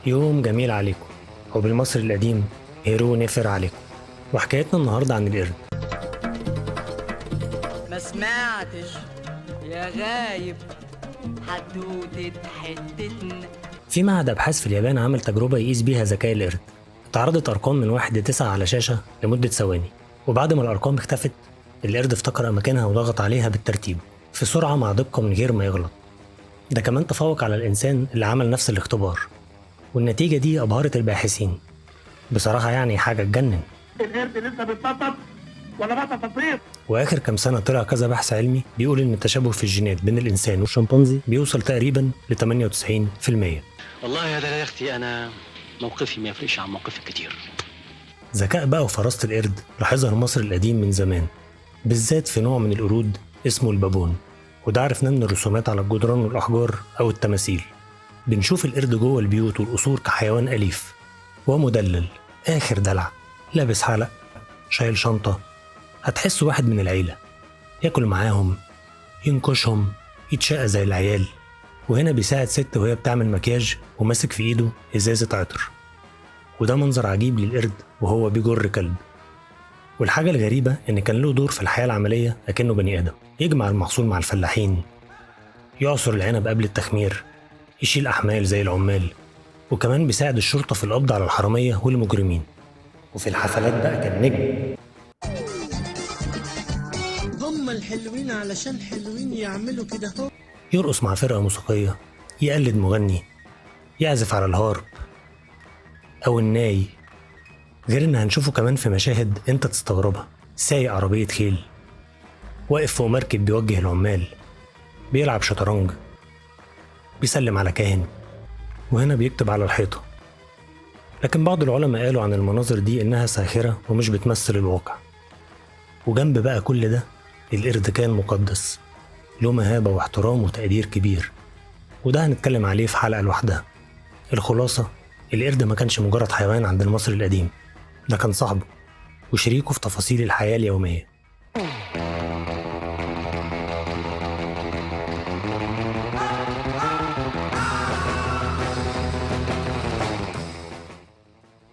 يوم جميل عليكم، أو بالمصري القديم هيرو نفر عليكم. وحكايتنا النهاردة عن القرد. ما سمعتش يا غايب حدوتة حتتنا. في معهد أبحاث في اليابان عمل تجربة يقيس بيها ذكاء القرد. اتعرضت أرقام من 1 ل9 على شاشة لمدة ثواني، وبعد ما الأرقام اختفت القرد افتكر أماكنها وضغط عليها بالترتيب في سرعة مع دقة من غير ما يغلط. ده كمان تفوق على الإنسان اللي عمل نفس الاختبار، والنتيجة دي أبهرت الباحثين. بصراحة يعني حاجة تجنن. القرد لسه بيتنطط ولا بطل تطبيق؟ واخر كام سنه طلع كذا بحث علمي بيقول ان التشابه في الجينات بين الانسان والشمبانزي بيوصل تقريبا ل 98%. والله هذا يا اختي انا موقفي ما يفرقش عن موقفك كتير. ذكاء بقى وفراسه القرد لاحظها المصري القديم من زمان، بالذات في نوع من القرود اسمه البابون، وده عرفناه من الرسومات على الجدران والاحجار او التماثيل. بنشوف القرد جوه البيوت والقصور كحيوان اليف ومدلل، اخر دلع، لابس حلق، شايل شنطه، هتحس واحد من العيلة، ياكل معاهم، ينكشهم، يتشقى زي العيال. وهنا بيساعد ست وهي بتعمل مكياج وماسك في ايده ازازة عطر. وده منظر عجيب للقرد وهو بيجر كلب. والحاجة الغريبة ان كان له دور في الحياة العملية لكنه بني ادم، يجمع المحصول مع الفلاحين، يعصر العنب قبل التخمير، يشيل احمال زي العمال، وكمان بيساعد الشرطة في القبض على الحرامية والمجرمين. وفي الحفلات بقى كان نجم. هم الحلوين علشان حلوين يعملوا كده هو. يرقص مع فرقة موسيقية، يقلد مغني، يعزف على الهارب أو الناي. غير إن هنشوفه كمان في مشاهد أنت تستغربها، سايق عربية خيل، واقف فوق مركب بيوجه العمال، بيلعب شطرنج، بيسلم على كاهن، وهنا بيكتب على الحيطة. لكن بعض العلماء قالوا عن المناظر دي إنها ساخرة ومش بتمثل الواقع. وجنب بقى كل ده القرد كان مقدس، له مهابة واحترام وتقدير كبير، وده هنتكلم عليه في حلقة لوحدها. الخلاصة، القرد ما كانش مجرد حيوان عند المصري القديم، ده كان صاحبه وشريكه في تفاصيل الحياة اليومية.